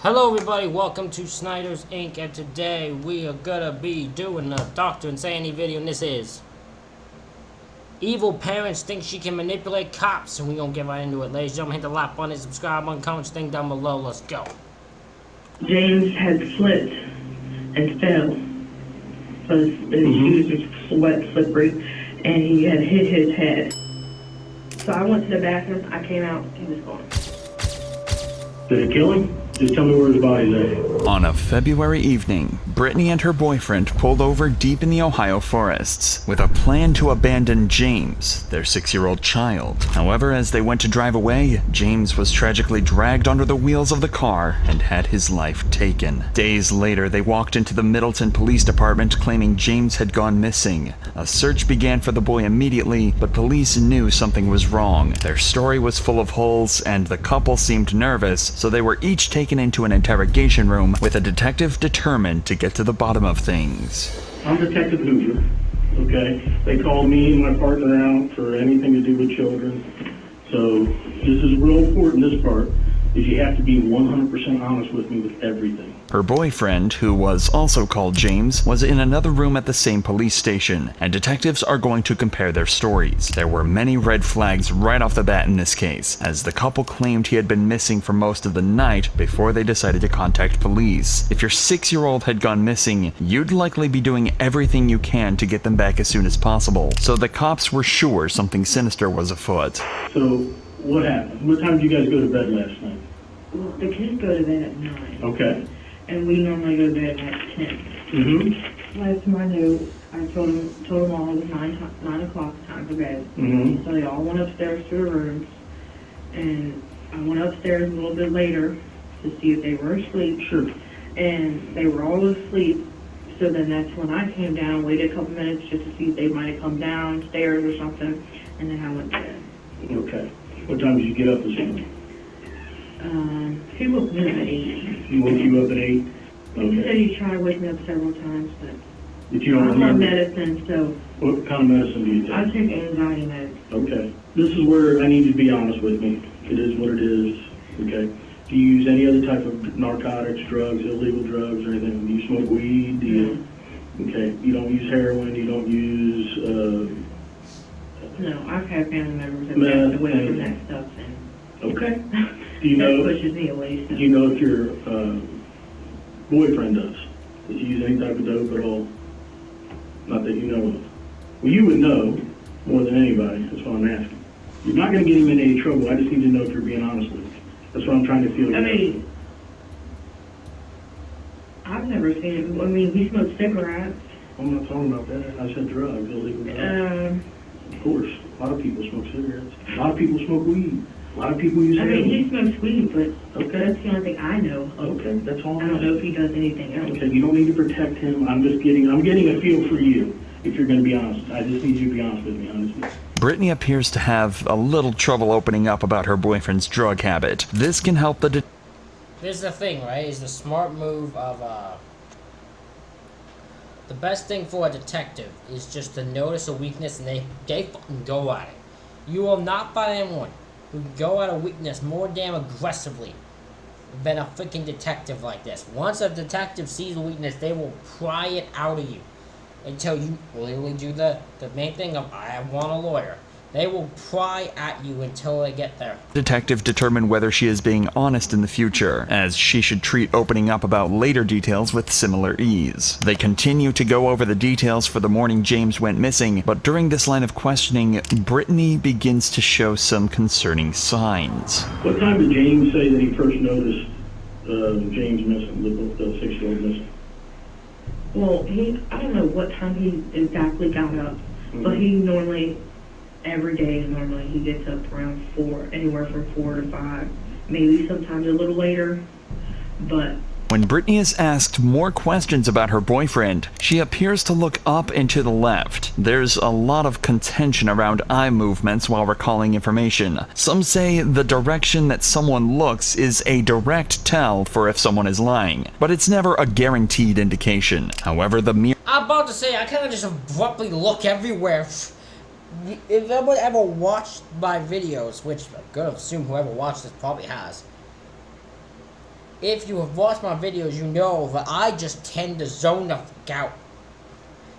Hello everybody, welcome to Snyder's Inc. And today we are gonna be doing a Dr. Insanity video, and this is evil parents think she can manipulate cops, and we're gonna get right into it. Ladies and gentlemen, hit the like button, subscribe button, comment, thing down below. Let's go. James had slipped and fell because his shoes were wet, slippery, and he had hit his head. So I went to the bathroom, I came out, he was gone. Did it kill him? Just tell me where his body's at. On a February evening, Brittany and her boyfriend pulled over deep in the Ohio forests with a plan to abandon James, their 6-year-old child. However, as they went to drive away, James was tragically dragged under the wheels of the car and had his life taken. Days later, they walked into the Middleton Police Department claiming James had gone missing. A search began for the boy immediately, but police knew something was wrong. Their story was full of holes, and the couple seemed nervous, so they were each taken into an interrogation room with a detective determined to get to the bottom of things. I'm Detective Hoover, okay? They called me and my partner out for anything to do with children. So this is real important, this part, is you have to be 100% honest with me with everything. Her boyfriend, who was also called James, was in another room at the same police station, and detectives are going to compare their stories. There were many red flags right off the bat in this case, as the couple claimed he had been missing for most of the night before they decided to contact police. If your 6-year-old had gone missing, you'd likely be doing everything you can to get them back as soon as possible, so the cops were sure something sinister was afoot. So what happened? What time did you guys go to bed last night? Well, the kids go to bed at 9. Okay. And we normally go to bed at 10. Mm-hmm. Last time I knew, I told them all it was 9 o'clock time for bed. Mm-hmm. So they all went upstairs to their rooms, and I went upstairs a little bit later to see if they were asleep. Sure. And they were all asleep. So then that's when I came down, waited a couple minutes just to see if they might have come downstairs or something, and then I went to bed. Okay. What time did you get up this morning? He woke me up at 8. He woke you up at 8? He said Okay. he tried to wake me up several times, but If you don't I'm on remember, medicine, so what kind of medicine do you I take? take anxiety meds. Okay. This is where I need you to be honest with me. It is what it is, okay? Do you use any other type of narcotics, drugs, illegal drugs, or anything? Do you smoke weed? Do you, okay, you don't use heroin, you don't use, No, I've had family members that Meth, passed away from that anything. stuff, and okay. Do you that know, pushes me away. So. do you know if your boyfriend does? Does he use any type of dope at all? Not that you know of. Well, you would know more than anybody. That's what I'm asking. You're not going to get him in any trouble. I just need to know if you're being honest with me. That's what I'm trying to feel. I mean, I've never seen him. I mean, he smoked cigarettes. I'm not talking about that. I said drugs, illegal drugs. Of course, a lot of people smoke cigarettes. A lot of people smoke weed. A lot of people use I mean, heroin. he smokes weed, but Okay. that's the only thing I know of. Okay, that's all I I'm don't know if asking. he does anything else. Okay, you don't need to protect him. I'm getting a feel for you, if you're going to be honest. I just need you to be honest with me, honestly. Brittany appears to have a little trouble opening up about her boyfriend's drug habit. This can help the This is the thing, right? Is the smart move of, the best thing for a detective is just to notice a weakness and they fucking go at it. You will not find anyone who can go at a weakness more damn aggressively than a freaking detective like this. Once a detective sees a weakness, they will pry it out of you until you literally do the main thing of, I want a lawyer. They will pry at you until they get there. detective determine whether she is being honest in the future, as she should treat opening up about later details with similar ease. They continue to go over the details for the morning James went missing, but during this line of questioning, Brittany begins to show some concerning signs. What time did James say that he first noticed James missing, the 6-year-old missing? Well, I don't know what time he exactly got up, but he normally, every day normally, he gets up around 4, anywhere from 4 to 5, maybe sometimes a little later, but When Brittany is asked more questions about her boyfriend, she appears to look up and to the left. There's a lot of contention around eye movements while recalling information. Some say the direction that someone looks is a direct tell for if someone is lying, but it's never a guaranteed indication. However, the mere I'm about to say, I kind of just abruptly look everywhere. If anyone ever watched my videos, which I'm gonna assume whoever watched this probably has, if you have watched my videos, you know that I just tend to zone the fuck out.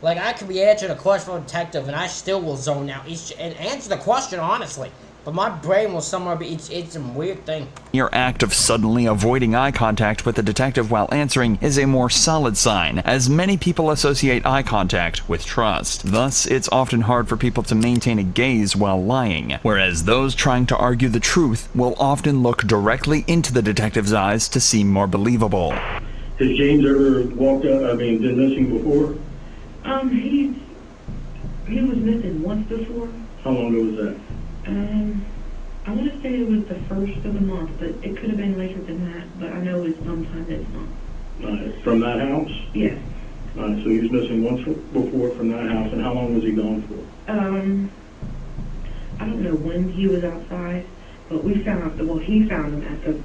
Like, I could be answering a question from a detective, and I still will zone out and answer the question honestly. But my brain will somewhere be, it's a weird thing. Your act of suddenly avoiding eye contact with the detective while answering is a more solid sign, as many people associate eye contact with trust. Thus, it's often hard for people to maintain a gaze while lying, whereas those trying to argue the truth will often look directly into the detective's eyes to seem more believable. Has James ever been missing before? He was missing once before. How long ago was that? I want to say it was the first of the month, but it could have been later than that. But I know it's sometime this month. From that house? Yes. So he was missing once before from that house, and how long was he gone for? I don't know when he was outside, but we found, well, he found him at the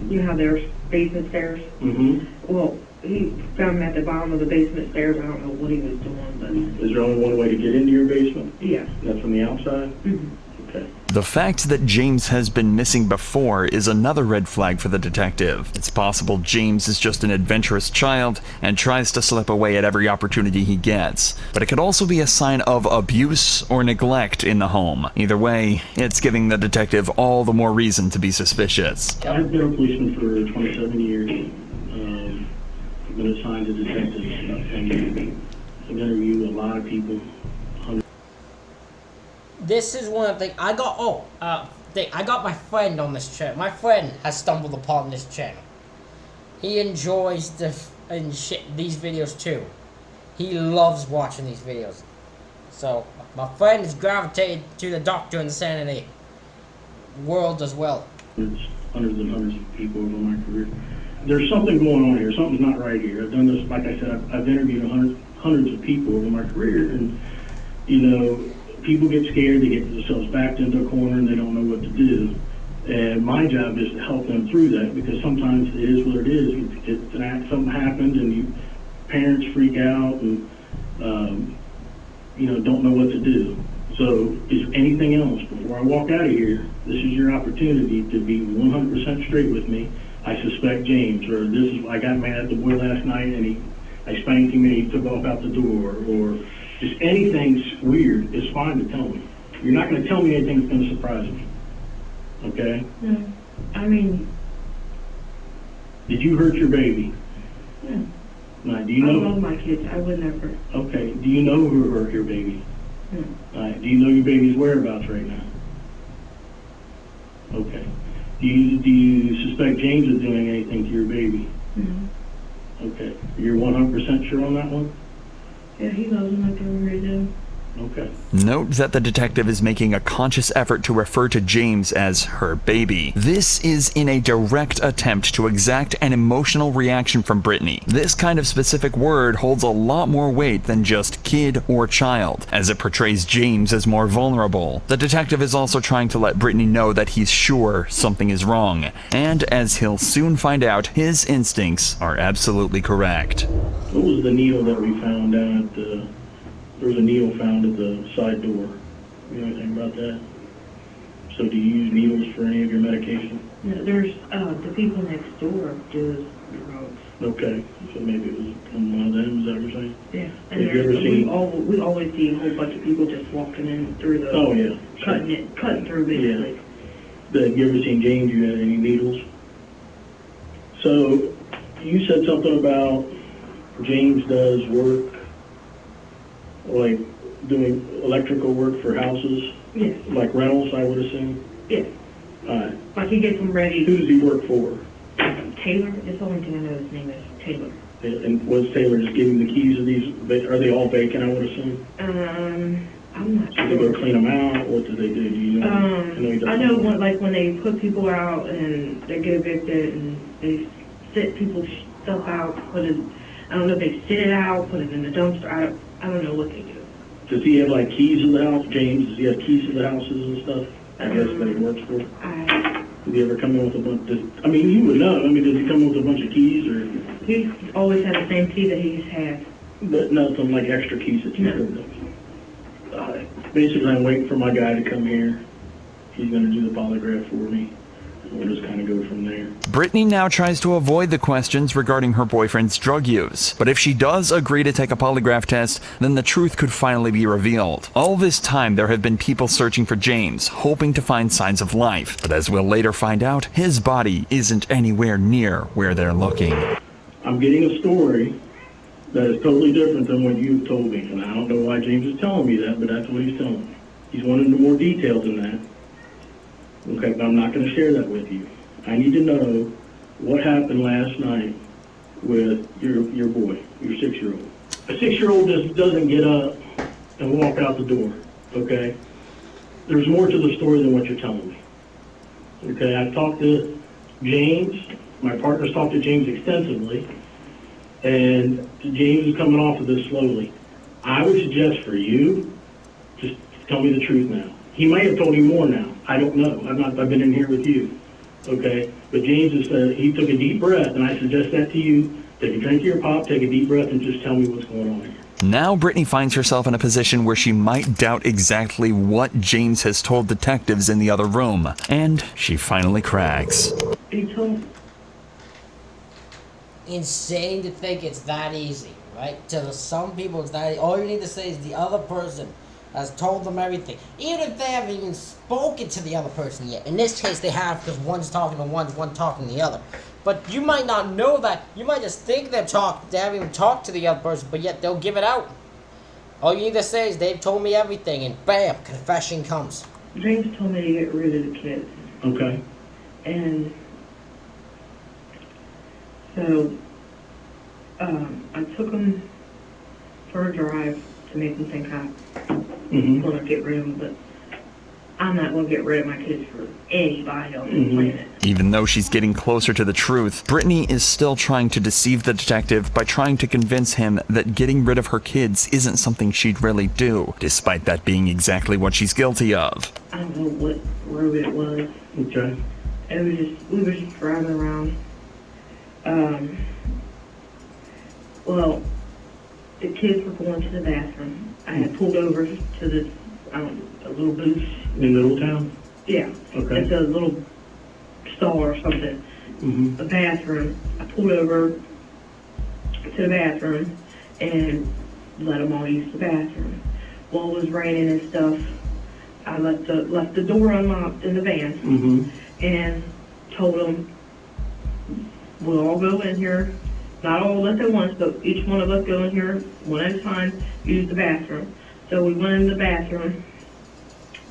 you know how there's basement stairs? Mm-hmm. Well, he found him at the bottom of the basement stairs. I don't know what he was doing, but... Is there only one way to get into your basement? Yeah. That's from the outside? Mm-hmm. Okay. The fact that James has been missing before is another red flag for the detective. It's possible James is just an adventurous child and tries to slip away at every opportunity he gets. But it could also be a sign of abuse or neglect in the home. Either way, it's giving the detective all the more reason to be suspicious. I've been a policeman for 27 years. I've been assigned to detectives about 10 years. I've interviewed a lot of people. This is one of the things I got. I got my friend on this channel. My friend has stumbled upon this channel. He enjoys these videos too. He loves watching these videos. So my friend has gravitated to the Dr. Insanity world as well. It's hundreds and hundreds of people over my career. There's something going on here. Something's not right here. I've done this, like I said, I've interviewed hundreds of people over my career, and people get scared, they get themselves backed into a corner, and they don't know what to do. And my job is to help them through that, because sometimes it is what it is. Something happened, and parents freak out and don't know what to do. So, is anything else before I walk out of here? This is your opportunity to be 100% straight with me. I suspect James, or I got mad at the boy last night, and I spanked him, and he took off out the door, or just anything weird is fine to tell me. You're not going to tell me anything that's going to surprise me. Okay? No. I mean... Did you hurt your baby? No. Now, do you know... I love my kids. I would never. Okay. Do you know who hurt your baby? No. Do you know your baby's whereabouts right now? Okay. Do you suspect James is doing anything to your baby? No. Okay. You're 100% sure on that one? Yeah, he loves them like they do. Okay. Note that the detective is making a conscious effort to refer to James as her baby. This is in a direct attempt to exact an emotional reaction from Brittany. This kind of specific word holds a lot more weight than just kid or child, as it portrays James as more vulnerable. The detective is also trying to let Brittany know that he's sure something is wrong, and as he'll soon find out, his instincts are absolutely correct. What was the needle that we found down at the... There was a needle found at the side door. You know anything about that? So do you use needles for any of your medication? No, there's, the people next door do drugs. Okay, so maybe it was from one of them, is that what you're saying? Yeah. And Have you ever seen... we always see a whole bunch of people just walking in through the... Oh, yeah. Cutting through, basically. Yeah. Have you ever seen James use any needles? So, you said something about James does work, like doing electrical work for houses? Yes. Like rentals, I would assume? Yes. Alright. Like he gets them ready. Who does he work for? Taylor. It's the only thing I know his name is Taylor. And was Taylor just giving the keys to these? Are they all vacant, I would assume? I'm not Did they go sure. clean them out? What did they do? Do you know? I know when they put people out and they get evicted and they sit people's stuff out, I don't know if they sit it out, put it in the dumpster. I don't know what they do. Does he have like keys to the house? James, does he have keys to the houses and stuff? I guess that he works for. Did he ever come in with a bunch? You would know. Does he come in with a bunch of keys or? He's always had the same key that he's had. But nothing like extra keys that you heard of. Basically, I'm waiting for my guy to come here. He's going to do the polygraph for me. we'll just kind of go from there. Brittany now tries to avoid the questions regarding her boyfriend's drug use, but if she does agree to take a polygraph test, then the truth could finally be revealed. All this time, there have been people searching for James, hoping to find signs of life, but as we'll later find out, his body isn't anywhere near where they're looking. I'm getting a story that is totally different than what you've told me, and I don't know why James is telling me that, but that's what he's telling me. He's wanting more detail than that. Okay, but I'm not going to share that with you. I need to know what happened last night with your boy, your 6-year-old. A 6-year-old just doesn't get up and walk out the door, okay? There's more to the story than what you're telling me. Okay, I've talked to James. My partner's talked to James extensively, and James is coming off of this slowly. I would suggest for you, just tell me the truth now. He may have told you more now. I don't know. I've been in here with you. Okay? But James has said he took a deep breath, and I suggest that to you. Take a drink of your pop, take a deep breath, and just tell me what's going on here. Now Brittany finds herself in a position where she might doubt exactly what James has told detectives in the other room, and she finally cracks. He told Insane to think it's that easy, right? To some people, it's that. All you need to say is the other person has told them everything, even if they haven't even spoken to the other person yet. In this case, they have, because one's talking to one talking to the other. But you might not know that. You might just think they haven't even talked to the other person, but yet they'll give it out. All you need to say is they've told me everything, and bam, confession comes. James told me to get rid of the kids. Okay? And so I took them for a drive to make them think I'm going to get rid of them, but I'm not going to get rid of my kids for anybody on the planet. Even though she's getting closer to the truth, Brittany is still trying to deceive the detective by trying to convince him that getting rid of her kids isn't something she'd really do, despite that being exactly what she's guilty of. I don't know what road it was. Okay. We were just driving around. Well, the kids were going to the bathroom. I had pulled over to this, a little booth. In Middletown? Yeah. Okay. It's a little stall or something. A bathroom. I pulled over to the bathroom and let them all use the bathroom. While it was raining and stuff, I left the door unlocked in the van and told them, we'll all go in here. Not all at once, but each one of us go in here one at a time, use the bathroom. So we went in the bathroom.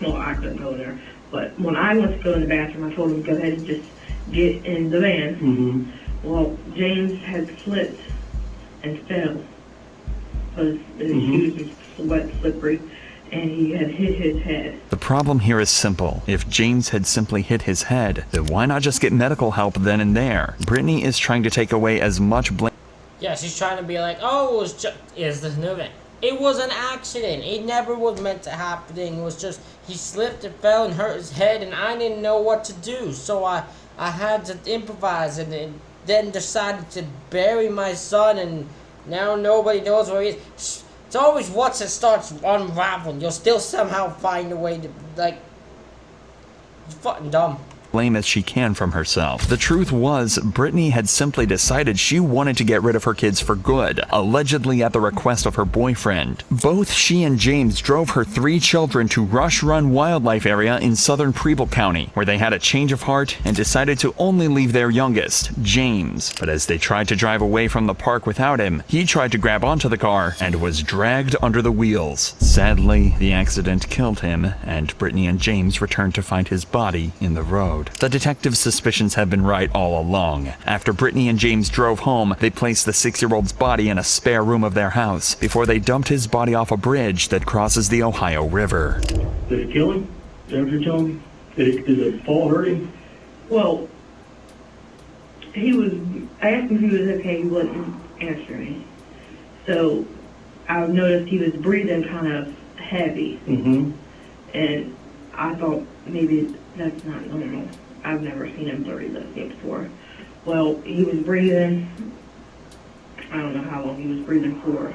Well, I couldn't go in there. But when I went to go in the bathroom, I told him, go ahead and just get in the van. Well, James had slipped and fell because his shoes were wet, slippery, and he had hit his head. The problem here is simple. If James had simply hit his head, then why not just get medical help then and there? Brittany is trying to take away as much blame. Yeah, she's trying to be like, oh, it was just, is this new event? It was an accident. It never was meant to happen. It was just, he slipped and fell and hurt his head, and I didn't know what to do. So I had to improvise and then decided to bury my son, and now nobody knows where he is. It's always once it starts unraveling, you'll still somehow find a way to, like, it's fucking dumb. Blame as she can from herself. The truth was, Brittany had simply decided she wanted to get rid of her kids for good, allegedly at the request of her boyfriend. Both she and James drove her 3 children to Rush Run Wildlife Area in southern Preble County, where they had a change of heart and decided to only leave their youngest, James. But as they tried to drive away from the park without him, he tried to grab onto the car and was dragged under the wheels. Sadly, the accident killed him, and Brittany and James returned to find his body in the road. The detective's suspicions had been right all along. After Brittany and James drove home, they placed the 6-year-old's body in a spare room of their house before they dumped his body off a bridge that crosses the Ohio River. Did it kill him? Is that what you're telling me? Did the fall hurt him? Well, I asked him if he was okay, he wasn't answering. So I noticed he was breathing kind of heavy. And I thought maybe that's not normal. I've never seen him breathe like that before. Well, he was breathing, I don't know how long he was breathing for,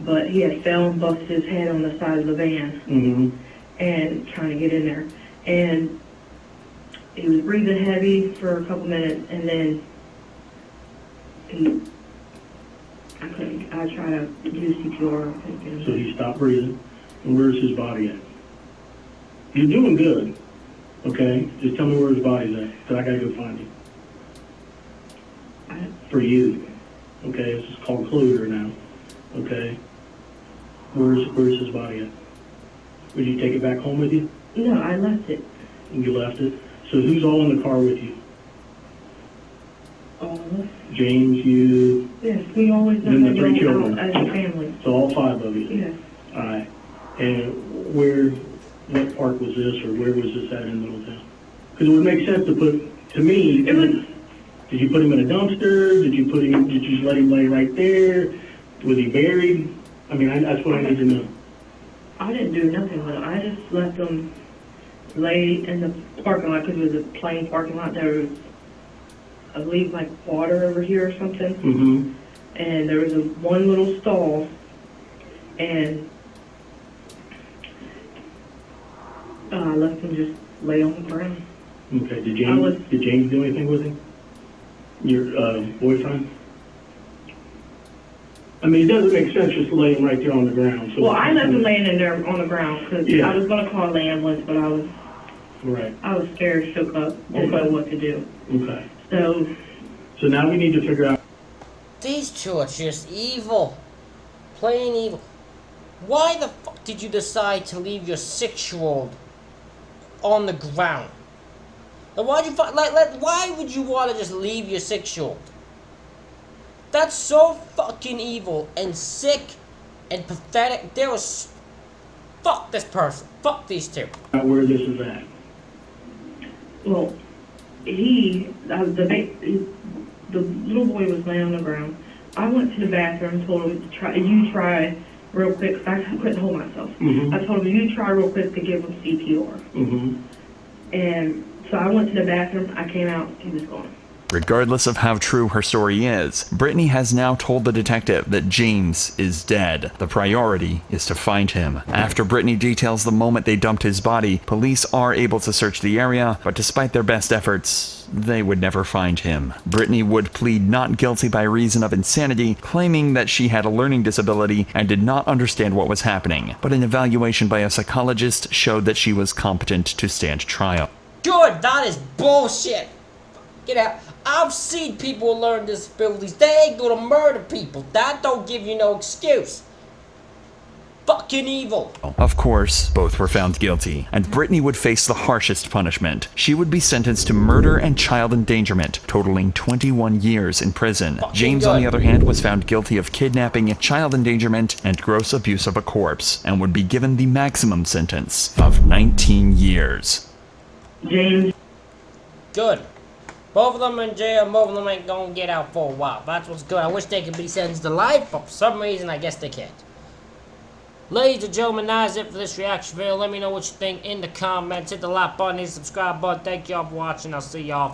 but he had fell and busted his head on the side of the van and trying to get in there. And he was breathing heavy for a couple minutes, and then I tried to do CPR. I couldn't get him. So he stopped breathing. And where's his body at? You're doing good. Okay? Just tell me where his body's at, because I gotta go find him. For you. Okay? This is called closure now. Okay? Where's his body at? Would you take it back home with you? No, I left it. And you left it? So who's all in the car with you? All of us. James, you, Yes, we always know And the how to three go children. out as a family. so all 5 of you? Yes. All right. And what park was this, or where was this at in Middletown? Because it would make sense to put, to me, It was, did you put him in a dumpster? Did you just let him lay right there? Was he buried? I mean, that's what I need to know. I didn't do nothing with it. I just let them lay in the parking lot because it was a plain parking lot. There was, I believe, like water over here or something. Mm-hmm. And there was one little stall, and I let them just lay on the ground. Okay, did James do anything with him? Your boyfriend? I mean, it doesn't make sense just to lay him right there on the ground. So Well, I left them laying in there on the ground because Yeah. I was going to call the ambulance, but Right, I was scared, shook up, didn't know what to do. okay. So So now we need to figure out, These two are just evil. Plain evil. Why the fuck did you decide to leave your 6-year-old on the ground? Like, why would you want to just leave your 6-year-old? That's so fucking evil and sick and pathetic. Fuck this person. Fuck these two. where this is at. well, the little boy was laying on the ground. I went to the bathroom, told him to try real quick, 'cause I couldn't hold myself. Mm-hmm. I told him, you try real quick to give him CPR. Mm-hmm. And so I went to the bathroom, I came out, he was gone. Regardless of how true her story is, Brittany has now told the detective that James is dead. The priority is to find him. After Brittany details the moment they dumped his body, police are able to search the area, but despite their best efforts, they would never find him. Brittany would plead not guilty by reason of insanity, claiming that she had a learning disability and did not understand what was happening. But an evaluation by a psychologist showed that she was competent to stand trial. Good, that is bullshit. Get out. I've seen people with learning disabilities. They ain't gonna murder people. That don't give you no excuse. Fucking evil. Of course, both were found guilty, and Brittany would face the harshest punishment. She would be sentenced to murder and child endangerment, totaling 21 years in prison. James, on the other hand, was found guilty of kidnapping, child endangerment, and gross abuse of a corpse, and would be given the maximum sentence of 19 years. James. Good. Both of them in jail, both of them ain't gonna get out for a while. That's what's good. I wish they could be sentenced to life, but for some reason, I guess they can't. Ladies and gentlemen, that's it for this reaction video. Let me know what you think in the comments. Hit the like button, hit the subscribe button. Thank y'all for watching. I'll see y'all.